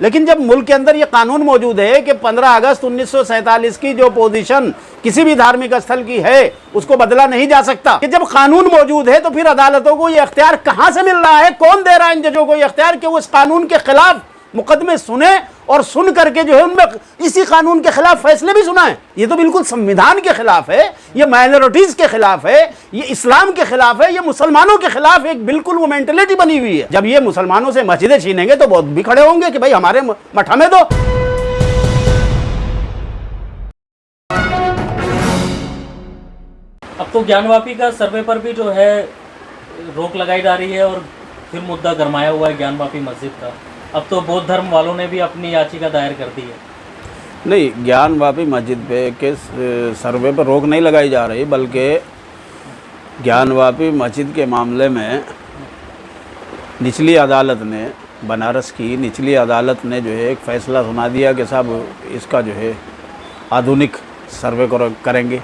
लेकिन जब मुल्क के अंदर ये कानून मौजूद है कि 15 अगस्त 1947 की जो पोजीशन किसी भी धार्मिक स्थल की है उसको बदला नहीं जा सकता, कि जब कानून मौजूद है तो फिर अदालतों को ये इख्तियार कहां से मिल रहा है, कौन दे रहा है इन जजों को ये इख्तियार कि वो इस कानून के खिलाफ मुकदमे सुने और सुन करके जो है उनमें इसी कानून के खिलाफ फैसले भी सुनाएं। ये तो बिल्कुल संविधान के खिलाफ है, ये माइनॉरिटीज के खिलाफ है, ये इस्लाम के खिलाफ है, ये मुसलमानों के खिलाफ एक बिल्कुल वो मेंटेलिटी बनी हुई है। जब ये मुसलमानों से मस्जिदें छीनेंगे तो बहुत भी खड़े होंगे कि भाई हमारे मठ हमें दो। अब तो ज्ञानवापी का सर्वे पर भी जो है रोक लगाई जा रही है और फिर मुद्दा गरमाया हुआ है ज्ञानवापी मस्जिद का। अब तो बौद्ध धर्म वालों ने भी अपनी याचिका दायर कर दी है। नहीं, ज्ञानवापी मस्जिद पे के सर्वे पर रोक नहीं लगाई जा रही, बल्कि ज्ञानवापी मस्जिद के मामले में निचली अदालत ने, बनारस की निचली अदालत ने जो है एक फ़ैसला सुना दिया कि साहब इसका जो है आधुनिक सर्वे करेंगे।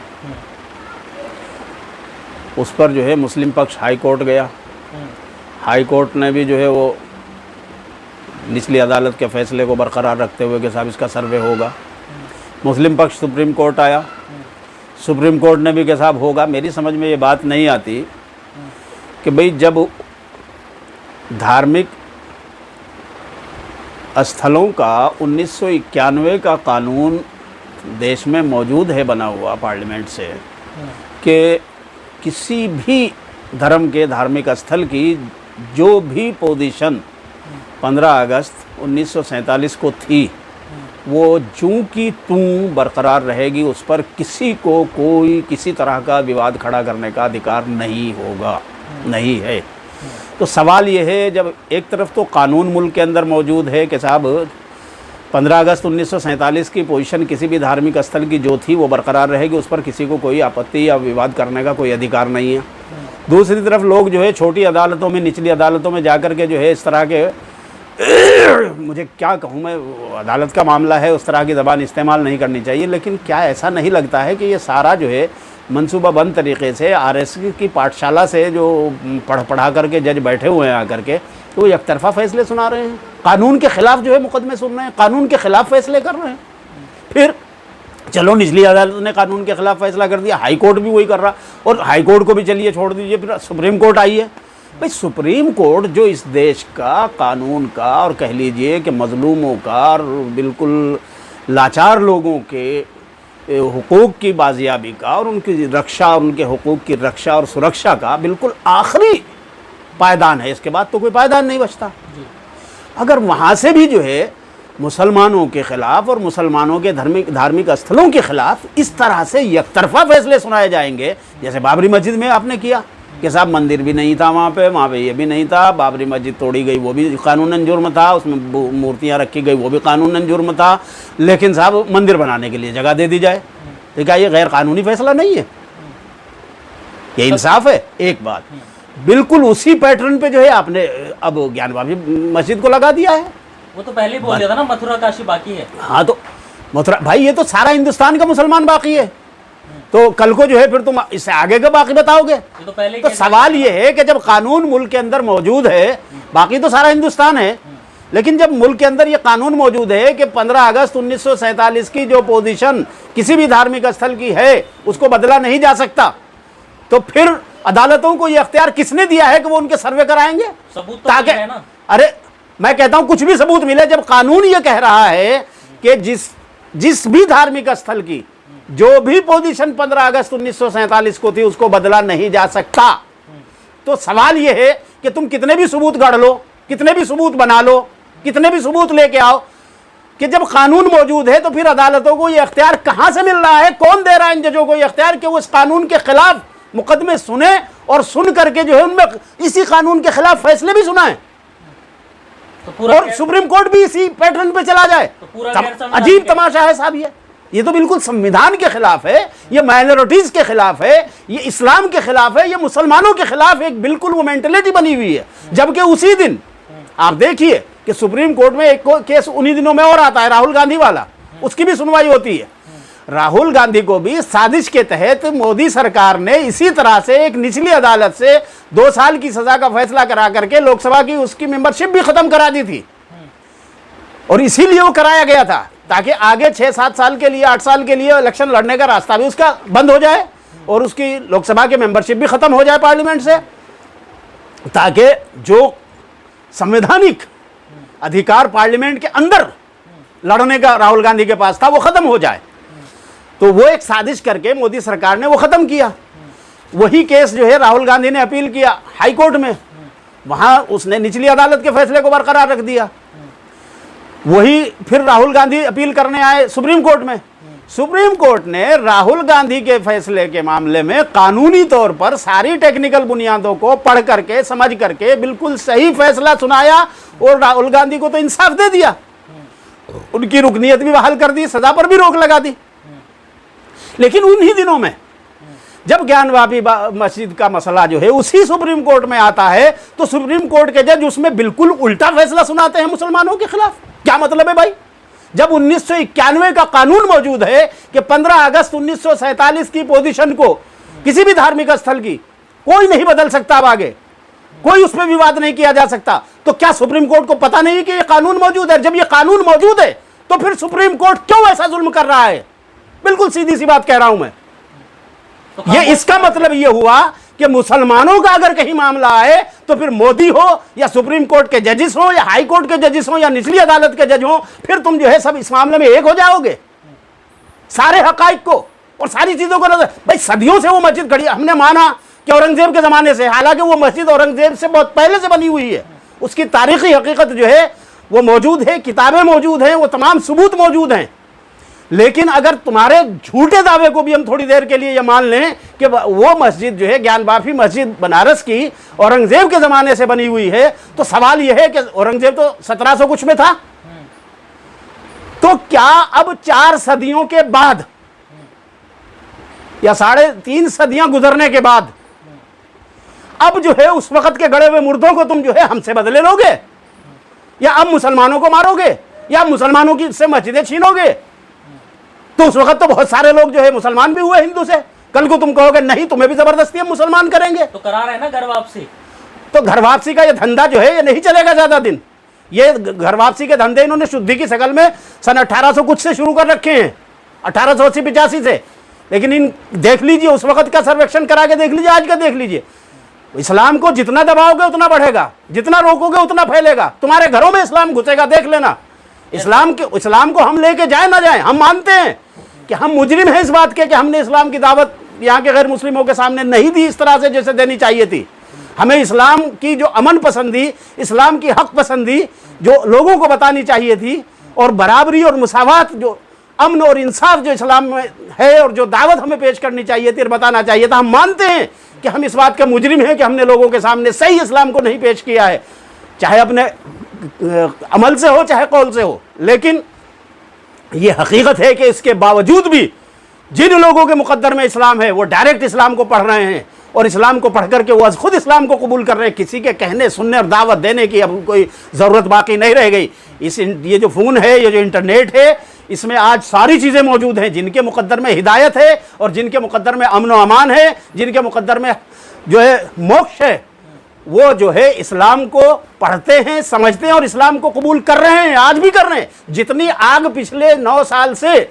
उस पर जो है मुस्लिम पक्ष हाई कोर्ट गया। हाई कोर्ट ने भी जो है वो निचली अदालत के फ़ैसले को बरकरार रखते हुए कि साहब इसका सर्वे होगा। मुस्लिम पक्ष सुप्रीम कोर्ट आया, सुप्रीम कोर्ट ने भी कि साहब होगा। मेरी समझ में ये बात नहीं आती कि भाई जब धार्मिक स्थलों का 1991 का कानून देश में मौजूद है बना हुआ पार्लियामेंट से कि किसी भी धर्म के धार्मिक स्थल की जो भी पोजीशन 15 अगस्त 1947 को थी वो जूं की तूं बरकरार रहेगी, उस पर किसी को कोई किसी तरह का विवाद खड़ा करने का अधिकार नहीं होगा, नहीं है। तो सवाल ये है, जब एक तरफ तो कानून मुल्क के अंदर मौजूद है कि साहब 15 अगस्त 1947 की पोजीशन किसी भी धार्मिक स्थल की जो थी वो बरकरार रहेगी, उस पर किसी को कोई आपत्ति या विवाद करने का कोई अधिकार नहीं है। दूसरी तरफ लोग जो है छोटी अदालतों में, निचली अदालतों में जाकर के जो है इस तरह के मुझे क्या कहूँ मैं, अदालत का मामला है, उस तरह की ज़बान इस्तेमाल नहीं करनी चाहिए, लेकिन क्या ऐसा नहीं लगता है कि ये सारा जो है मनसूबाबंद तरीके से आरएसएस की पाठशाला से जो पढ़ा करके जज बैठे हुए हैं आकर के, तो वो एक तरफा फैसले सुना रहे हैं, कानून के खिलाफ जो है मुकदमे सुन रहे हैं, कानून के खिलाफ फैसले कर रहे हैं। फिर चलो निचली अदालत ने कानून के खिलाफ फैसला कर दिया, हाई कोर्ट भी वही कर रहा, और हाई कोर्ट को भी चलिए छोड़ दीजिए, फिर सुप्रीम कोर्ट आई है। भाई सुप्रीम कोर्ट जो इस देश का कानून का और कह लीजिए कि मजलूमों का और बिल्कुल लाचार लोगों के हुकूक की बाजियाबी का और उनकी रक्षा और उनके हुकूक की रक्षा और सुरक्षा का बिल्कुल आखिरी पायदान है, इसके बाद तो कोई पायदान नहीं बचता। अगर वहाँ से भी जो है मुसलमानों के ख़िलाफ़ और मुसलमानों के धार्मिक स्थलों के ख़िलाफ़ इस तरह से एकतरफा फैसले सुनाए जाएंगे, जैसे बाबरी मस्जिद में आपने किया कि साहब मंदिर भी नहीं था वहाँ पे ये भी नहीं था, बाबरी मस्जिद तोड़ी गई वो भी कानूनन जुर्म था, उसमें मूर्तियाँ रखी गई वो भी कानूनन जुर्म था, लेकिन साहब मंदिर बनाने के लिए जगह दे दी जाए, तो क्या ये गैर कानूनी फैसला नहीं है? ये इंसाफ है? एक बात बिल्कुल उसी पैटर्न पे जो है आपने अब ज्ञानवापी मस्जिद को लगा दिया है। वो तो पहले ही बोल दिया था ना, मथुरा काशी बाकी है। हाँ तो मथुरा, भाई ये तो सारा हिंदुस्तान का मुसलमान बाकी है, तो कल को जो है फिर तुम इससे आगे का बाकी बताओगे? तो पहले तो सवाल ये है कि जब कानून मुल्क के अंदर मौजूद है, बाकी तो सारा हिंदुस्तान है, लेकिन जब मुल्क के अंदर ये कानून मौजूद है कि 15 अगस्त 1947 की जो पोजीशन किसी भी धार्मिक स्थल की है उसको बदला नहीं जा सकता, तो फिर अदालतों को ये अख्तियार किसने दिया है कि वो उनके सर्वे कराएंगे? सबूत तो ताकि है ना। अरे मैं कहता हूं कुछ भी सबूत मिले, जब कानून ये कह रहा है कि जिस भी धार्मिक स्थल की जो भी पोजीशन 15 अगस्त 1947 को थी उसको बदला नहीं जा सकता, तो सवाल यह है कि तुम कितने भी सबूत गढ़ लो, कितने भी सबूत बना लो, कितने भी सबूत लेके आओ, कि जब कानून मौजूद है तो फिर अदालतों को यह अख्तियार कहां से मिल रहा है, कौन दे रहा है इन जजों को यह अख्तियार कि वो इस कानून के खिलाफ मुकदमे सुने और सुन करके जो है उनमें इसी कानून के खिलाफ फैसले भी सुनाएं, तो और सुप्रीम कोर्ट भी इसी पैटर्न पे चला जाए? तो अजीब तमाशा है साहब, ये तो बिल्कुल संविधान के खिलाफ है, ये माइनॉरिटीज के खिलाफ है, ये इस्लाम के खिलाफ है, ये मुसलमानों के खिलाफ एक बिल्कुल वो मेंटेलिटी बनी हुई है। जबकि उसी दिन आप देखिए कि सुप्रीम कोर्ट में एक केस उन्हीं दिनों में और आता है, राहुल गांधी वाला, उसकी भी सुनवाई होती है। राहुल गांधी को भी साजिश के तहत मोदी सरकार ने इसी तरह से एक निचली अदालत से 2 साल की सजा का फैसला करा करके लोकसभा की उसकी मेंबरशिप भी खत्म करा दी थी। और इसीलिए वो कराया गया था ताकि आगे 6-7 साल के लिए, 8 साल के लिए इलेक्शन लड़ने का रास्ता भी उसका बंद हो जाए और उसकी लोकसभा की मेंबरशिप भी खत्म हो जाए पार्लियामेंट से, ताकि जो संवैधानिक अधिकार पार्लियामेंट के अंदर लड़ने का राहुल गांधी के पास था वो खत्म हो जाए। तो वो एक साजिश करके मोदी सरकार ने वो खत्म किया। वही केस जो है राहुल गांधी ने अपील किया हाई कोर्ट में, वहां उसने निचली अदालत के फैसले को बरकरार रख दिया। वही फिर राहुल गांधी अपील करने आए सुप्रीम कोर्ट में। सुप्रीम कोर्ट ने राहुल गांधी के फैसले के मामले में कानूनी तौर पर सारी टेक्निकल बुनियादों को पढ़ करके, समझ करके बिल्कुल सही फैसला सुनाया और राहुल गांधी को तो इंसाफ दे दिया, उनकी रुकनीयत भी बहाल कर दी, सजा पर भी रोक लगा दी। लेकिन उन्हीं दिनों में जब ज्ञानवापी मस्जिद का मसला जो है उसी सुप्रीम कोर्ट में आता है, तो सुप्रीम कोर्ट के जज उसमें बिल्कुल उल्टा फैसला सुनाते हैं मुसलमानों के खिलाफ। क्या मतलब है भाई? जब 1991 का कानून मौजूद है कि 15 अगस्त 1947 की पोजीशन को किसी भी धार्मिक स्थल की कोई नहीं बदल सकता, अब आगे कोई उस पर विवाद नहीं किया जा सकता, तो क्या सुप्रीम कोर्ट को पता नहीं कि यह कानून मौजूद है? जब यह कानून मौजूद है तो फिर सुप्रीम कोर्ट क्यों ऐसा जुल्म कर रहा है? बिल्कुल सीधी सी बात कह रहा हूं मैं। तो ये इसका मतलब ये हुआ कि मुसलमानों का अगर कहीं मामला आए तो फिर मोदी हो या सुप्रीम कोर्ट के जजेस हो या हाई कोर्ट के जजेस हो या निचली अदालत के जज हो, फिर तुम जो है सब इस मामले में एक हो जाओगे, सारे हकाइक को और सारी चीजों को। भाई सदियों से वो मस्जिद खड़ी, हमने माना कि औरंगजेब के जमाने से, हालांकि वो मस्जिद औरंगजेब से बहुत पहले से बनी हुई है, उसकी तारीखी हकीकत जो है वो मौजूद है, किताबें मौजूद हैं, वो तमाम सबूत मौजूद हैं। लेकिन अगर तुम्हारे झूठे दावे को भी हम थोड़ी देर के लिए ये मान लें कि वो मस्जिद जो है ज्ञानवापी मस्जिद बनारस की औरंगजेब के ज़माने से बनी हुई है, तो सवाल यह है कि औरंगजेब तो 1700 कुछ में था, तो क्या अब 4 सदियों के बाद या 3.5 सदियां गुजरने के बाद अब जो है उस वक्त के गड़े हुए मुर्दों को तुम जो है हमसे बदले लोगे, या अब मुसलमानों को मारोगे, या मुसलमानों की से मस्जिदें छीनोगे? तो उस वक्त तो बहुत सारे लोग जो है मुसलमान भी हुए हिंदू से, कल को तुम कहोगे नहीं तुम्हें भी जबरदस्ती हम मुसलमान करेंगे, तो करा रहे हैं ना घर वापसी। तो घर वापसी का ये धंधा जो है ये नहीं चलेगा ज्यादा दिन। ये घर वापसी के धंधे इन्होंने शुद्धि की शक्ल में सन 1800 कुछ से शुरू कर रखे हैं, 1880-85 से। लेकिन इन देख लीजिए उस वक्त का सर्वेक्षण करा के देख लीजिए, आज का देख लीजिए, इस्लाम को जितना दबाओगे उतना बढ़ेगा, जितना रोकोगे उतना फैलेगा, तुम्हारे घरों में इस्लाम घुसेगा, देख लेना। इस्लाम को हम लेके जाए ना जाए, हम मानते हैं कि हम मुजरिम हैं इस बात के कि हमने इस्लाम की दावत यहाँ के गैर मुस्लिमों के सामने नहीं दी इस तरह से जैसे देनी चाहिए थी। हमें इस्लाम की जो अमन पसंदी, इस्लाम की हक पसंदी जो लोगों को बतानी चाहिए थी, और बराबरी और मुसावात, जो अमन और इंसाफ जो इस्लाम में है और जो दावत हमें पेश करनी चाहिए थी और बताना चाहिए था, हम मानते हैं कि हम इस बात के मुजरिम हैं कि हमने लोगों के सामने सही इस्लाम को नहीं पेश किया है, चाहे अपने अमल से हो चाहे कौल से हो। लेकिन ये हकीकत है कि इसके बावजूद भी जिन लोगों के मुकद्दर में इस्लाम है वो डायरेक्ट इस्लाम को पढ़ रहे हैं और इस्लाम को पढ़ करके वो खुद इस्लाम को कबूल कर रहे हैं। किसी के कहने सुनने और दावत देने की अब कोई ज़रूरत बाकी नहीं रह गई। ये जो फ़ोन है, ये जो इंटरनेट है, इसमें आज सारी चीज़ें मौजूद हैं। जिनके मुकद्दर में हिदायत है और जिनके मुकद्दर में अमन व अमान है, जिनके मुकद्दर में जो है मोक्ष है, वो जो है इस्लाम को पढ़ते हैं, समझते हैं और इस्लाम को कबूल कर रहे हैं, आज भी कर रहे हैं। जितनी आग पिछले 9 साल से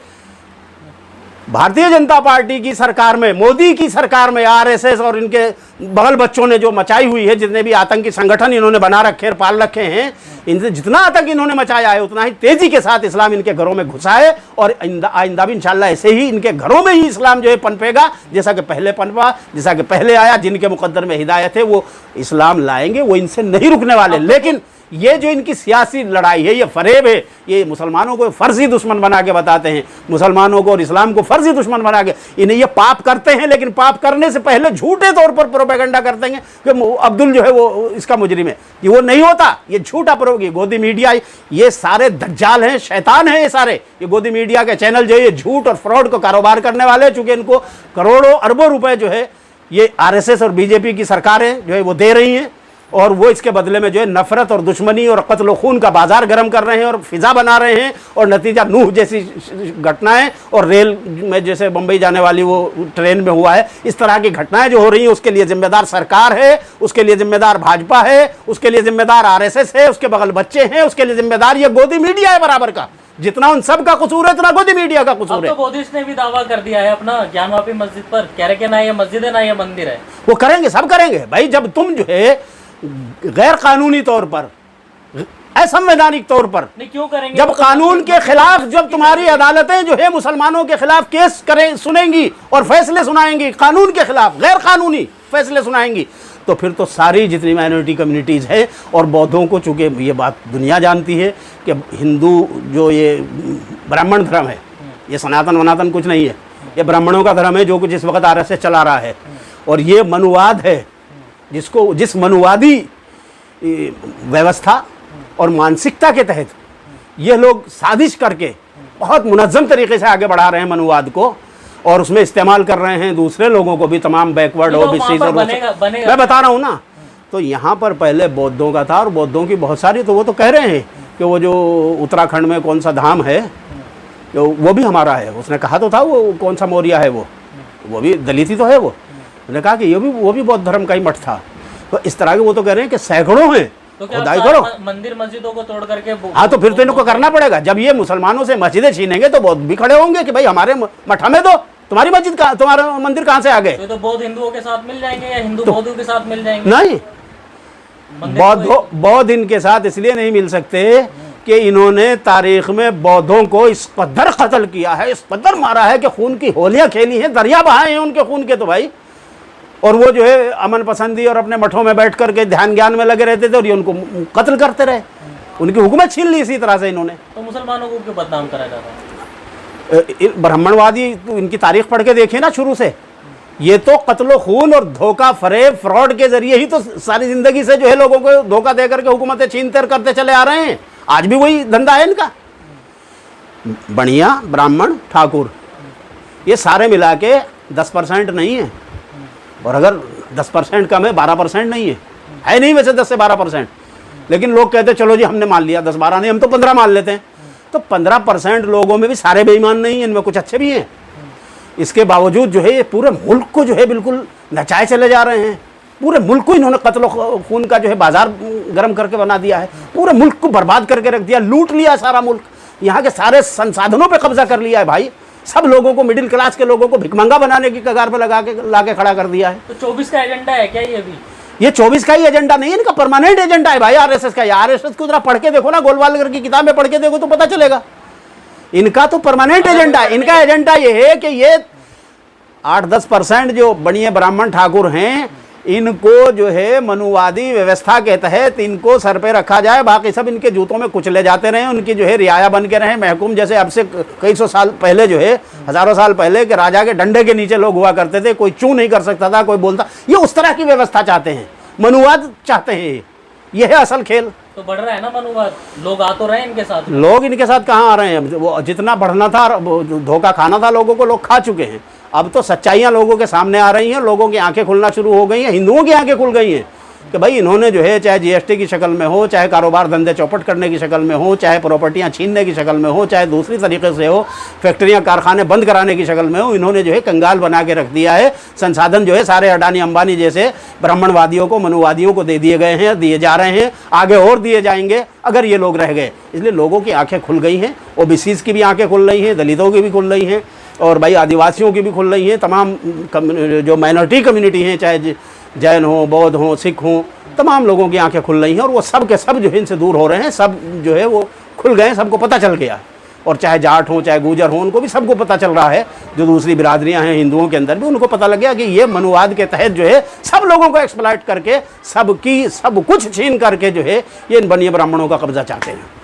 भारतीय जनता पार्टी की सरकार में, मोदी की सरकार में, आरएसएस और इनके बगल बच्चों ने जो मचाई हुई है, जितने भी आतंकी संगठन इन्होंने बना रखे और पाल रखे हैं, इनसे जितना आतंक इन्होंने मचाया है उतना ही तेजी के साथ इस्लाम इनके घरों में घुसा है। और आइंदा भी इंशाल्लाह ऐसे ही इनके घरों में ही इस्लाम जो है पनपेगा, जैसा कि पहले पनपा, जैसा कि पहले आया। जिनके मुकद्दर में हिदायत है वो इस्लाम लाएंगे, वो इनसे नहीं रुकने वाले। लेकिन ये जो इनकी सियासी लड़ाई है, ये फरेब है। ये मुसलमानों को फर्जी दुश्मन बना के बताते हैं, मुसलमानों को और इस्लाम को फर्जी दुश्मन बना के। इन्हें ये पाप करते हैं, लेकिन पाप करने से पहले झूठे तौर पर प्रोपेगेंडा करते हैं कि अब्दुल जो है वो इसका मुजरिम है। ये वो नहीं होता, ये झूठा प्रोपेगेंडा। गोदी मीडिया, ये सारे दज्जाल हैं, शैतान हैं ये सारे। ये गोदी मीडिया के चैनल जो है ये झूठ और फ्रॉड को कारोबार करने वाले, चूंकि इनको करोड़ों अरबों रुपए जो है ये आरएसएस और बीजेपी की सरकारें जो है वो दे रही हैं। और वो इसके बदले में जो है नफरत और दुश्मनी और कत्ल खून का बाजार गर्म कर रहे हैं और फिजा बना रहे हैं, और नतीजा नूह जैसी घटनाएं और रेल में जैसे बम्बई जाने वाली वो ट्रेन में हुआ है, इस तरह की घटनाएं जो हो रही हैं उसके लिए जिम्मेदार सरकार है, उसके लिए जिम्मेदार भाजपा है, उसके लिए जिम्मेदार आरएसएस है, उसके बगल बच्चे हैं, उसके लिए जिम्मेदार ये गोदी मीडिया है बराबर का। जितना उन सब का कसूर है उतना गोदी मीडिया का कसूर है। अब तो बोधिश ने भी दावा कर दिया है अपना ज्ञानवापी मस्जिद पर, कह रहे कि ना ये मस्जिद है ना ये मंदिर है। वो करेंगे, सब करेंगे भाई। जब तुम जो है गैर कानूनी तौर पर, असंवैधानिक तौर पर, नहीं क्यों करेंगे? जब कानून के खिलाफ, जब तुम्हारी अदालतें जो है मुसलमानों के खिलाफ केस करें, सुनेंगी और फैसले सुनाएंगी, कानून के खिलाफ गैर कानूनी फैसले सुनाएंगी, तो फिर तो सारी जितनी माइनॉरिटी कम्युनिटीज़ है और बौद्धों को, चूँकि ये बात दुनिया जानती है कि हिंदू जो ये ब्राह्मण धर्म है, ये सनातन वनातन कुछ नहीं है, ये ब्राह्मणों का धर्म है जो कुछ इस वक्त आरएसएस चला रहा है, और ये मनुवाद है जिसको, जिस मनुवादी व्यवस्था और मानसिकता के तहत ये लोग साजिश करके बहुत मुनज़्ज़म तरीके से आगे बढ़ा रहे हैं मनुवाद को, और उसमें इस्तेमाल कर रहे हैं दूसरे लोगों को भी, तमाम बैकवर्ड ओबीसी, मैं बता रहा हूँ ना। तो यहाँ पर पहले बौद्धों का था, और बौद्धों की बहुत सारी, तो वो तो कह रहे हैं कि वो जो उत्तराखंड में कौन सा धाम है तो वो भी हमारा है। उसने कहा तो था वो कौन सा मौर्य है, वो भी दलित ही तो है। वो उन्होंने कहा कि वो भी बौद्ध धर्म का ही मठ था। तो इस तरह के वो तो कह रहे हैं कि सैकड़ों हैं, तो क्या खुदाई करो। मंदिर मस्जिदों को तोड़ करके, हाँ तो फिर तो इनको करना पड़ेगा। जब ये मुसलमानों से मस्जिदें छीनेंगे तो बौद्ध भी खड़े होंगे कि भाई हमारे मठ हमें दो, तुम्हारी मस्जिद का, तुम्हारा मंदिर कहाँ से आ गए? तो बौद्ध हिंदुओं के साथ मिल जाएंगे या हिंदू बौद्धों के साथ मिल जाएंगे? नहीं, बौद्ध इनके साथ इसलिए नहीं मिल सकते कि इन्होंने तारीख में बौद्धों को इस कदर कत्ल किया है, इस कदर मारा है कि खून की होलियां खेली हैं, दरिया बहाए हैं उनके खून के तो भाई। और वो जो है अमन पसंदी और अपने मठों में बैठ करके ध्यान ज्ञान में लगे रहते थे और ये उनको कत्ल करते रहे, उनकी हुकूमत छीन ली इसी तरह से इन्होंने। तो मुसलमानों को क्यों बदनाम करा जाता है? ब्राह्मणवादी तो इनकी तारीख पढ़ के देखिए ना, शुरू से ये तो कत्लो खून और धोखा, फरेब, फ्रॉड के जरिए ही तो सारी जिंदगी से जो है लोगों को धोखा दे करके हुकूमतें छीनते और करते चले आ रहे हैं। आज भी वही धंधा है इनका। बनिया, ब्राह्मण, ठाकुर, ये सारे मिला के 10% नहीं है, और अगर 10% कम है, 12% नहीं है नहीं वैसे 10 से 12%, लेकिन लोग कहते चलो जी हमने मान लिया 10-12 नहीं, हम तो 15 मान लेते हैं। तो 15% लोगों में भी सारे बेईमान नहीं हैं, इनमें कुछ अच्छे भी हैं। इसके बावजूद जो है ये पूरे मुल्क को जो है बिल्कुल नचाए चले जा रहे हैं। पूरे मुल्क को इन्होंने कत्ल खून का जो है बाजार गर्म करके बना दिया है, पूरे मुल्क को बर्बाद करके रख दिया, लूट लिया सारा मुल्क, यहाँ के सारे संसाधनों पे कब्जा कर लिया है भाई। सब लोगों को, मिडिल क्लास के लोगों को भिखमंगा बनाने की कगार पे ला के खड़ा कर दिया है। तो 24 का एजेंडा है क्या ये भी? ये 24 का ही एजेंडा नहीं है, इनका परमानेंट एजेंडा है भाई आरएसएस का। आरएसएस को जरा पढ़ के देखो ना, गोलवालकर की किताबें पढ़ के देखो तो पता चलेगा। इनका तो परमानेंट एजेंडा है। इनका एजेंडा ये है कि ये 8-10% जो बनिए ब्राह्मण ठाकुर हैं, इनको जो है मनुवादी व्यवस्था के तहत इनको सर पे रखा जाए, बाकी सब इनके जूतों में कुचले जाते रहे, उनकी जो है रियाया बन के रहे, महकूम। जैसे अब से कई सौ साल पहले जो है, हजारों साल पहले के राजा के डंडे के नीचे लोग हुआ करते थे, कोई चू नहीं कर सकता था, कोई बोलता। ये उस तरह की व्यवस्था चाहते हैं, मनुवाद चाहते हैं। ये है असल खेल। तो बढ़ रहा है ना मनुवाद, लोग आ तो रहे हैं इनके साथ। लोग इनके साथ कहाँ आ रहे हैं? वो जितना बढ़ना था, धोखा खाना था लोगों को, लोग खा चुके हैं। अब तो सच्चाइयाँ लोगों के सामने आ रही हैं, लोगों की आंखें खुलना शुरू हो गई हैं, हिंदुओं की आंखें खुल गई हैं कि भाई इन्होंने जो है, चाहे जीएसटी की शक्ल में हो, चाहे कारोबार धंधे चौपट करने की शक्ल में हो, चाहे प्रॉपर्टियाँ छीनने की शक्ल में हो, चाहे दूसरी तरीके से हो, फैक्ट्रियाँ कारखाने बंद कराने की शक्ल में हो, इन्होंने जो है कंगाल बना के रख दिया है। संसाधन जो है सारे अडानी अंबानी जैसे ब्राह्मणवादियों को, मनुवादियों को दे दिए गए हैं, दिए जा रहे हैं, आगे और दिए जाएंगे अगर ये लोग रह गए। इसलिए लोगों की आंखें खुल गई हैं, ओबीसीज़ की भी आंखें खुल रही हैं, दलितों की भी खुल रही हैं, और भाई आदिवासियों की भी खुल रही हैं। तमाम जो माइनॉरिटी कम्युनिटी हैं, चाहे जैन हो, बौद्ध हो, सिख हो, तमाम लोगों की आंखें खुल रही हैं, और वो सब के सब जो है इनसे दूर हो रहे हैं। सब जो है वो खुल गए, सबको पता चल गया। और चाहे जाट हो, चाहे गुजर हो, उनको भी सबको पता चल रहा है। जो दूसरी बिरादरियां हैं हिंदुओं के अंदर भी, उनको पता लग गया कि ये मनुवाद के तहत जो है सब लोगों को एक्सप्लॉइट करके, सब कुछ छीन करके जो है ये इन बनिए ब्राह्मणों का कब्जा चाहते हैं।